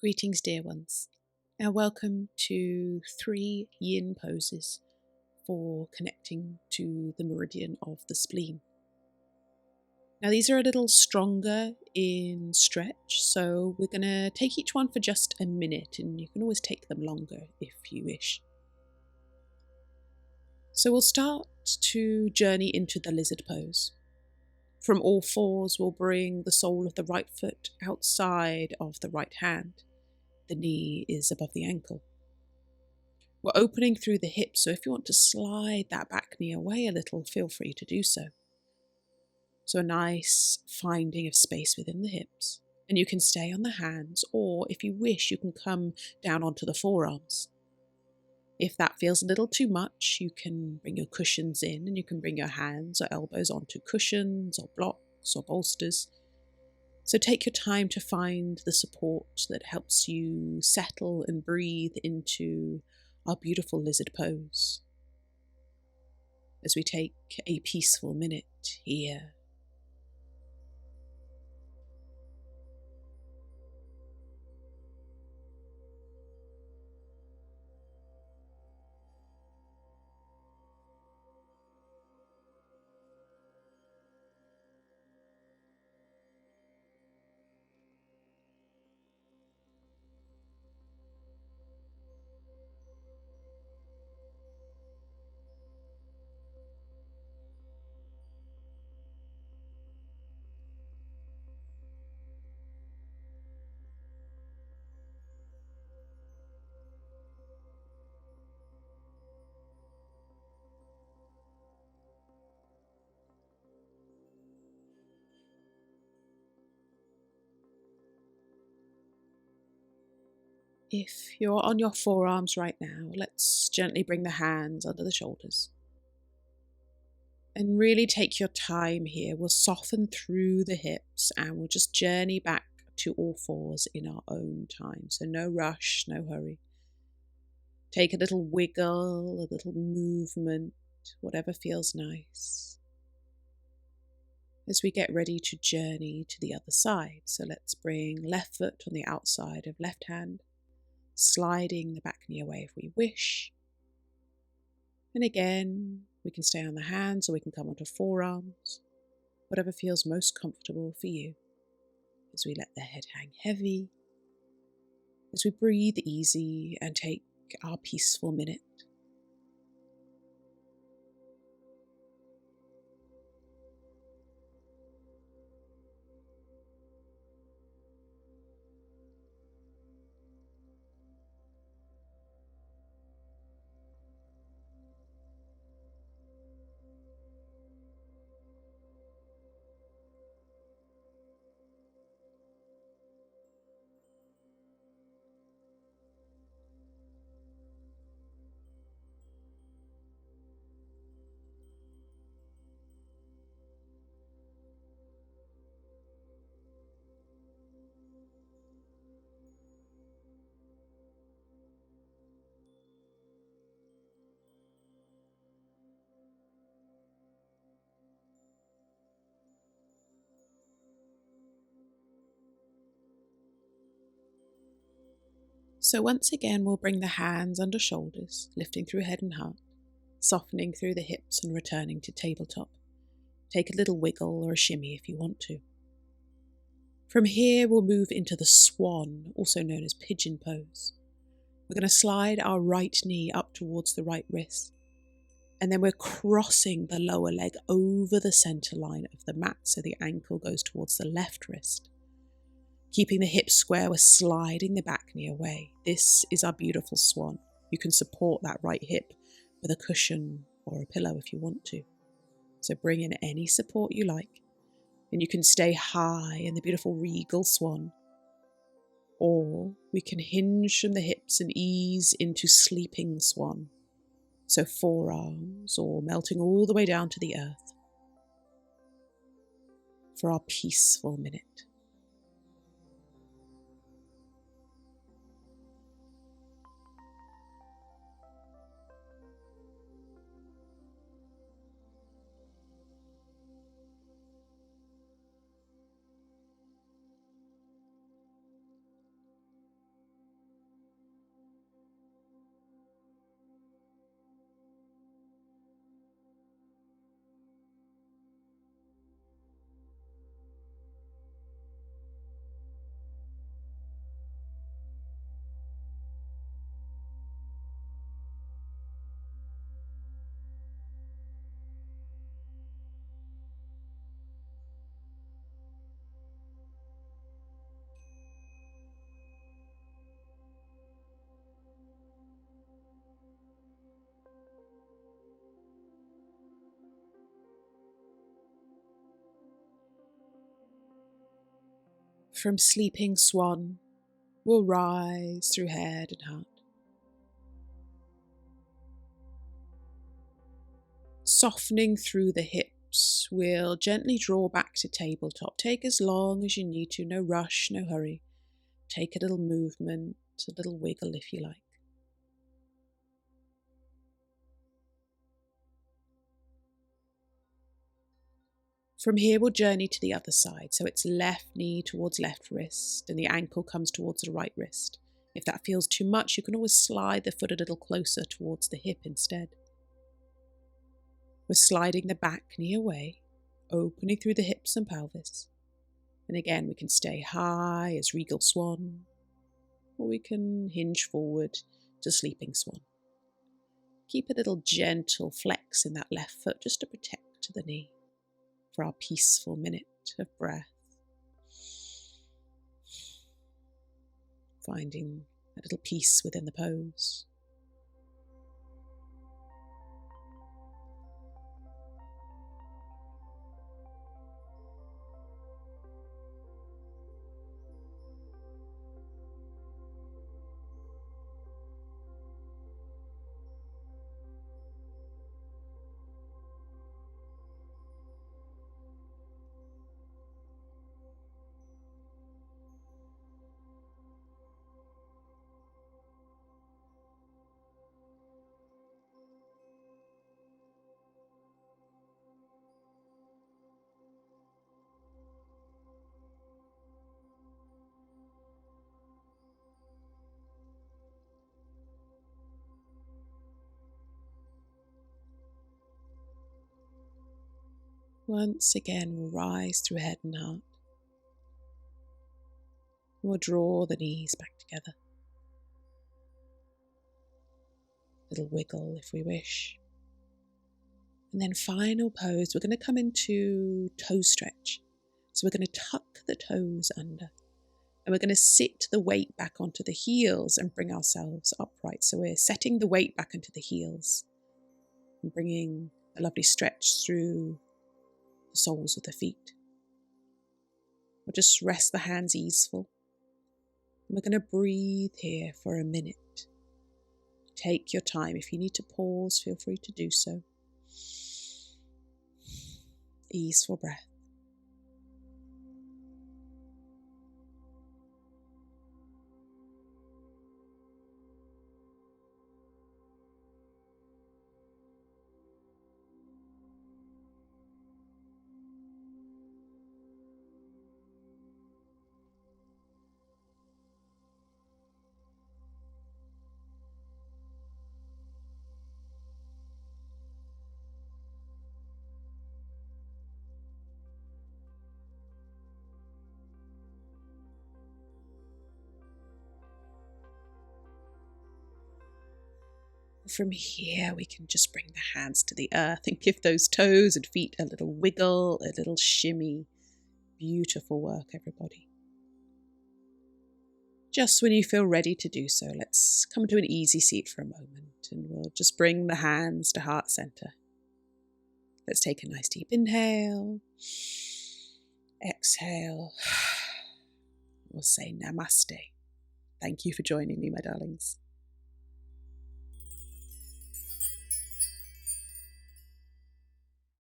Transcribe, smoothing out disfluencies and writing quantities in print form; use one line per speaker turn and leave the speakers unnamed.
Greetings, dear ones, and welcome to 3 Yin poses for connecting to the meridian of the spleen. Now, these are a little stronger in stretch, so we're going to take each one for just a minute, and you can always take them longer if you wish. So we'll start to journey into the lizard pose. From all fours, we'll bring the sole of the right foot outside of the right hand. The knee is above the ankle. We're opening through the hips, so if you want to slide that back knee away a little, feel free to do so. So a nice finding of space within the hips. And you can stay on the hands, or if you wish, you can come down onto the forearms. If that feels a little too much, you can bring your cushions in, and you can bring your hands or elbows onto cushions or blocks or bolsters. So take your time to find the support that helps you settle and breathe into our beautiful lizard pose. As we take a peaceful minute here. If you're on your forearms right now, let's gently bring the hands under the shoulders. And really take your time here. We'll soften through the hips and we'll just journey back to all fours in our own time. So no rush, no hurry. Take a little wiggle, a little movement, whatever feels nice. As we get ready to journey to the other side. So let's bring left foot on the outside of left hand, sliding the back knee away if we wish. And again, we can stay on the hands or we can come onto forearms, whatever feels most comfortable for you. As we let the head hang heavy, as we breathe easy and take our peaceful minute. So once again, we'll bring the hands under shoulders, lifting through head and heart, softening through the hips and returning to tabletop. Take a little wiggle or a shimmy if you want to. From here, we'll move into the Swan, also known as pigeon pose. We're going to slide our right knee up towards the right wrist, and then we're crossing the lower leg over the center line of the mat so the ankle goes towards the left wrist. Keeping the hips square, we're sliding the back knee away. This is our beautiful Swan. You can support that right hip with a cushion or a pillow if you want to. So bring in any support you like. And you can stay high in the beautiful regal Swan. Or we can hinge from the hips and ease into sleeping Swan. So forearms or melting all the way down to the earth. For our peaceful minute. From sleeping swan, we'll rise through head and heart. Softening through the hips, we'll gently draw back to tabletop. Take as long as you need to, no rush, no hurry. Take a little movement, a little wiggle if you like. From here, we'll journey to the other side. So it's left knee towards left wrist and the ankle comes towards the right wrist. If that feels too much, you can always slide the foot a little closer towards the hip instead. We're sliding the back knee away, opening through the hips and pelvis. And again, we can stay high as Regal Swan, or we can hinge forward to Sleeping Swan. Keep a little gentle flex in that left foot just to protect the knee for our peaceful minute of breath. Finding a little peace within the pose. Once again, we'll rise through head and heart. We'll draw the knees back together. Little wiggle if we wish. And then final pose, we're going to come into toe stretch. So we're going to tuck the toes under. And we're going to sit the weight back onto the heels and bring ourselves upright. So we're setting the weight back into the heels and bringing a lovely stretch through the soles of the feet. We'll just rest the hands easeful. And we're going to breathe here for a minute. Take your time. If you need to pause, feel free to do so. Easeful breath. From here, we can just bring the hands to the earth and give those toes and feet a little wiggle, a little shimmy. Beautiful work, everybody. Just when you feel ready to do so, let's come to an easy seat for a moment and we'll just bring the hands to heart center. Let's take a nice deep inhale. Exhale. We'll say namaste. Thank you for joining me, my darlings.